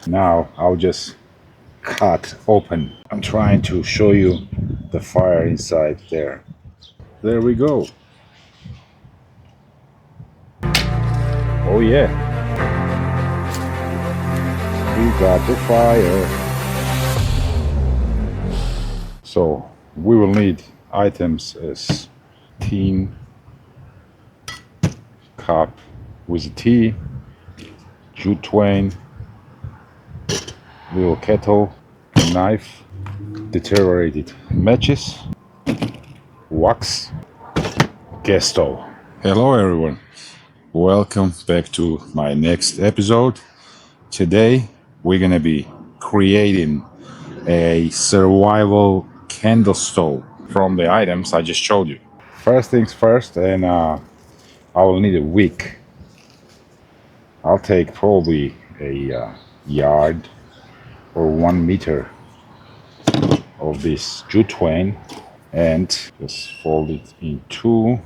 Now I'll just cut open. I'm trying to show you the fire inside there. There we go. Oh yeah, we got the fire. So we will need items as tin cup with tea, jute twine, little kettle, knife, deteriorated matches, wax, gas stove. Hello everyone. Welcome back to my next episode. Today we're gonna be creating a survival candle stove from the items I just showed you. First things first, and I will need a wick. I'll take probably a yard or 1 meter of this jute twine and just fold it in two,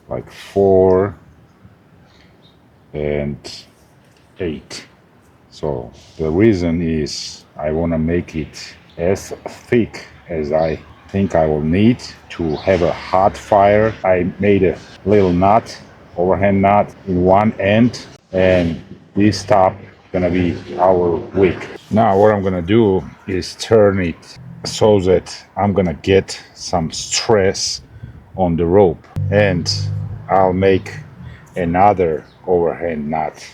like 4 and 8. So the reason is I want to make it as thick as I think I will need to have a hot fire. I made a little knot, overhand knot in one end, and this top gonna be our wick. Now what I'm gonna do is turn it so that I'm gonna get some stress on the rope, and I'll make another overhand knot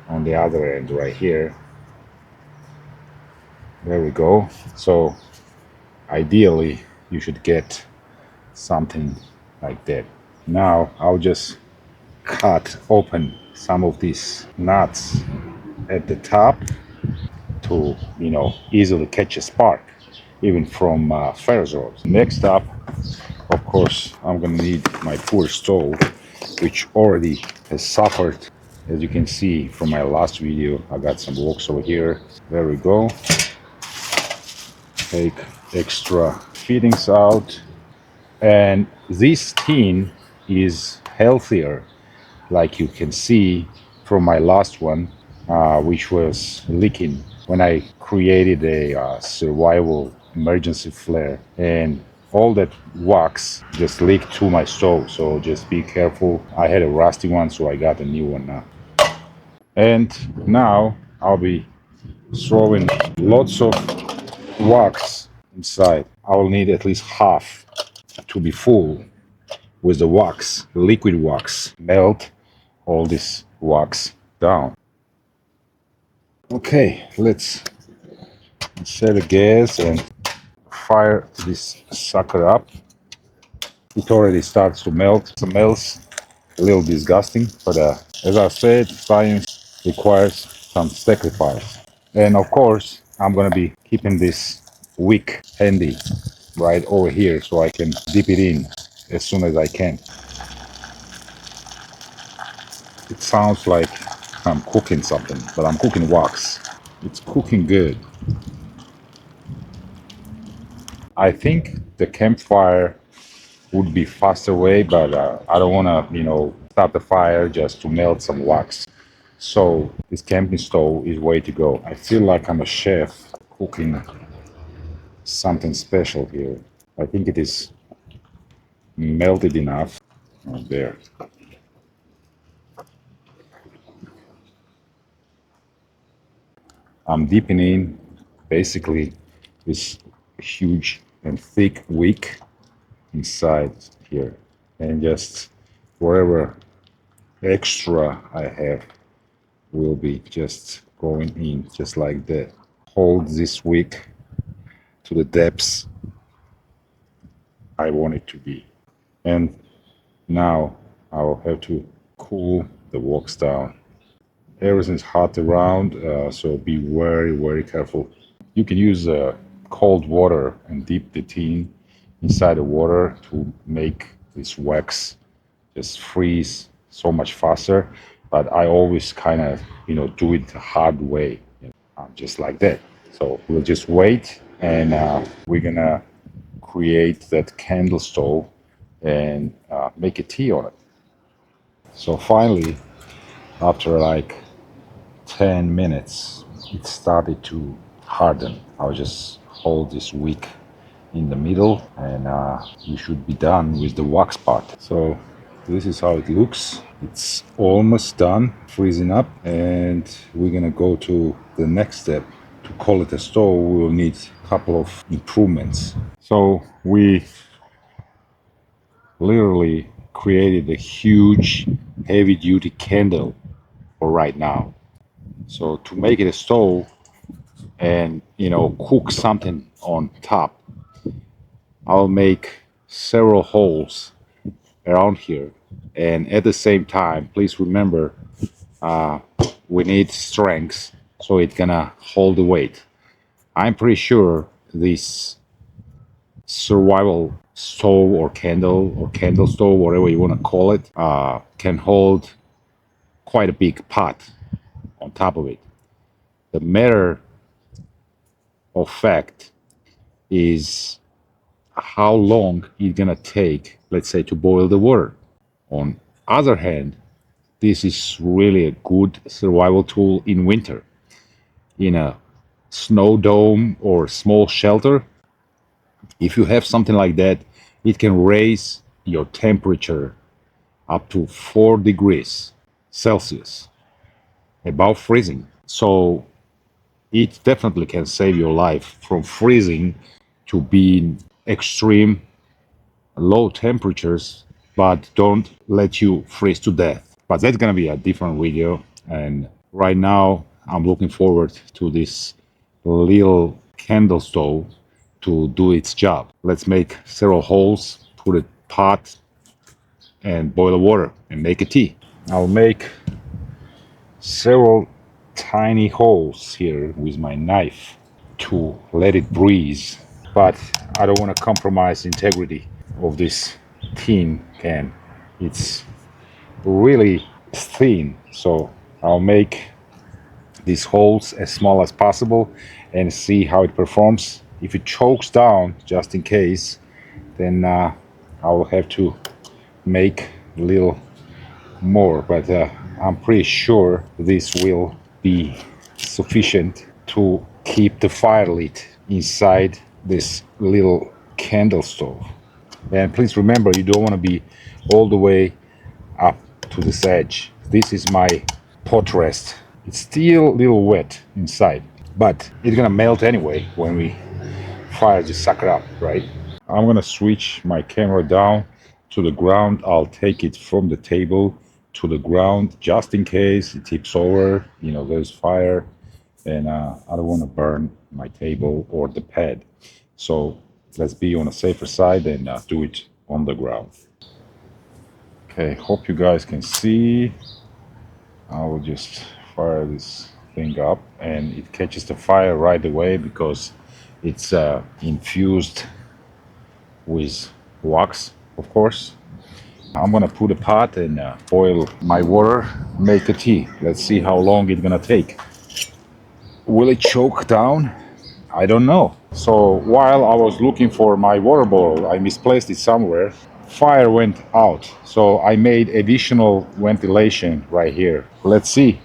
on the other end right here. There we go. So ideally you should get something like that. Now I'll just cut open some of these nuts at the top to easily catch a spark even from ferrous rods. Next up, of course, I'm gonna need my poor stove, which already has suffered. As you can see from my last video, I got some wocks over here. There we go. Take extra fittings out, and this tin is healthier, like you can see from my last one, which was leaking when I created a survival emergency flare, and all that wax just leaked to my stove. So just be careful. I had a rusty one, so I got a new one now. And now I'll be throwing lots of wax inside. I will need at least half to be full with the wax, liquid wax. Melt all this wax down. Okay, let's set the gas and fire this sucker up. It already starts to melt. It smells a little disgusting, but as I said, science requires some sacrifice. And of course, I'm gonna be keeping this wick handy right over here so I can dip it in as soon as I can. It sounds like I'm cooking something, but I'm cooking wax. It's cooking good. I think the campfire would be faster way, but I don't want to, start the fire just to melt some wax. So this camping stove is way to go. I feel like I'm a chef cooking something special here. I think it is melted enough. Oh, there. I'm dipping in basically this huge and thick wick inside here, and just whatever extra I have will be just going in just like that. Hold this wick to the depths I want it to be. And now I'll have to cool the wax down. Everything's hot around, so be very, very careful. You can use cold water and dip the tin inside the water to make this wax just freeze so much faster. But I always kind of, do it the hard way, just like that. So we'll just wait, and we're gonna create that candle stove and make a tea on it. So finally, after like 10 minutes, it started to harden. I'll just hold this wick in the middle and you should be done with the wax part. So this is how it looks. It's almost done freezing up, and we're gonna go to the next step. To call it a stove, we'll need a couple of improvements. So we literally created a huge heavy duty candle for right now. So to make it a stove and cook something on top, I'll make several holes around here. And at the same time, please remember, we need strength so it's gonna hold the weight. I'm pretty sure this survival stove or candle stove, whatever you want to call it, can hold quite a big pot on top of it. The matter of fact is how long it's gonna take, let's say, to boil the water. On other hand, this is really a good survival tool in winter. In a snow dome or small shelter, if you have something like that, it can raise your temperature up to 4 degrees Celsius, above freezing. So it definitely can save your life from freezing to being extreme low temperatures, but don't let you freeze to death. But that's gonna be a different video. And right now, I'm looking forward to this little candle stove to do its job. Let's make several holes, put a pot, and boil the water and make a tea. I'll make several tiny holes here with my knife to let it breathe, but I don't want to compromise integrity of this tin can. It's really thin, so I'll make these holes as small as possible and see how it performs. If it chokes down, just in case, then I will have to make a little more, but I'm pretty sure this will be sufficient to keep the fire lit inside this little candle stove. And please remember, you don't want to be all the way up to this edge. This is my pot rest. It's still a little wet inside, but it's gonna melt anyway when we fire this sucker up, right? I'm gonna switch my camera down to the ground. I'll take it from the table to the ground just in case it tips over, there's fire, and I don't want to burn my table or the pad. So let's be on a safer side and do it on the ground. Okay, hope you guys can see. I will just fire this thing up, and it catches the fire right away because it's infused with wax, of course. I'm gonna put a pot and boil my water, make a tea. Let's see how long it's gonna take. Will it choke down? I don't know. So while I was looking for my water bottle, I misplaced it somewhere. Fire went out, so I made additional ventilation right here. Let's see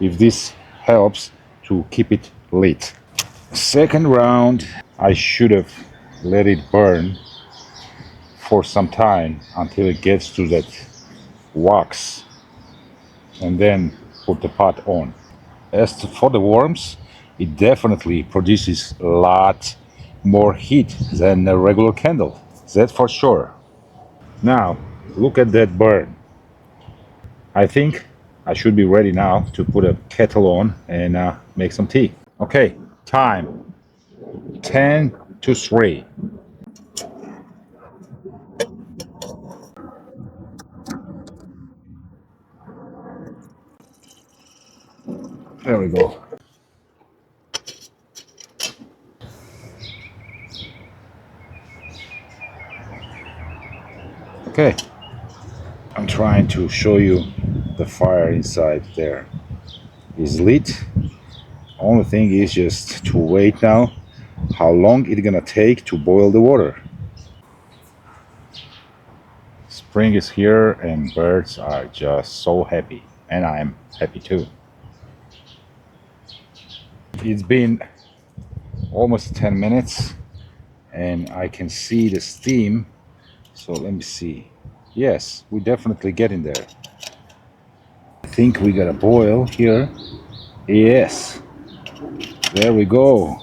if this helps to keep it lit. Second round, I should have let it burn for some time until it gets to that wax, and then put the pot on. As for the worms, it definitely produces a lot more heat than a regular candle. That's for sure. Now, look at that burn. I think I should be ready now to put a kettle on and make some tea. Okay, time 10 to 3. There we go. Okay, I'm trying to show you the fire inside there is lit. Only thing is just to wait now how long it's gonna take to boil the water. Spring is here and birds are just so happy, and I'm happy too. It's been almost 10 minutes and I can see the steam. So let me see. Yes, we definitely getting there. I think we got a boil here. Yes, there we go.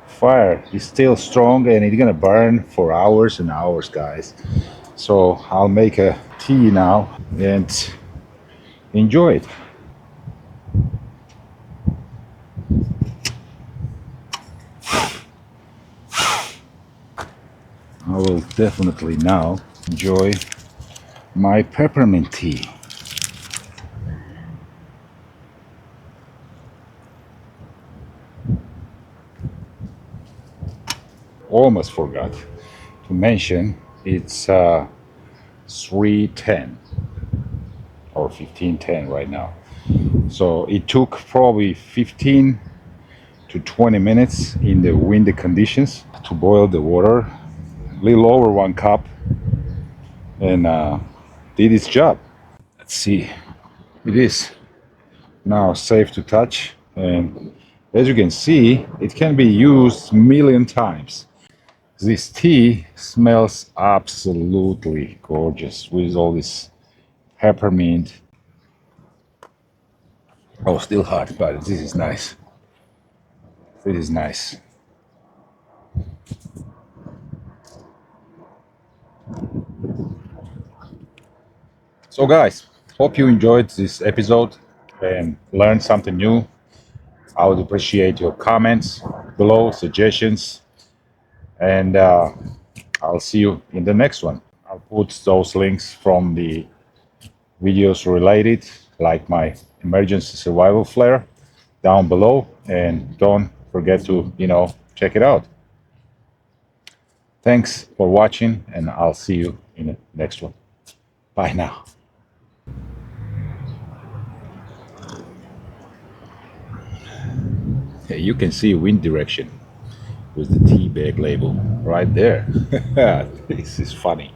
Fire is still strong and it's gonna burn for hours and hours, guys. So I'll make a tea now and enjoy it. I will definitely now enjoy my peppermint tea. Almost forgot to mention it's 3:10 or 15:10 right now. So it took probably 15 to 20 minutes in the windy conditions to boil the water, a little over 1 cup, and did its job. Let's see, it is now safe to touch, and as you can see, it can be used a million times. This tea smells absolutely gorgeous with all this peppermint. Oh, still hot, but this is nice. This is nice. So, guys, hope you enjoyed this episode and learned something new. I would appreciate your comments below, suggestions, and I'll see you in the next one. I'll put those links from the videos related, like my emergency survival flare, down below, and don't forget to, check it out. Thanks for watching, and I'll see you in the next one. Bye now. Hey, you can see wind direction with the tea bag label right there. This is funny.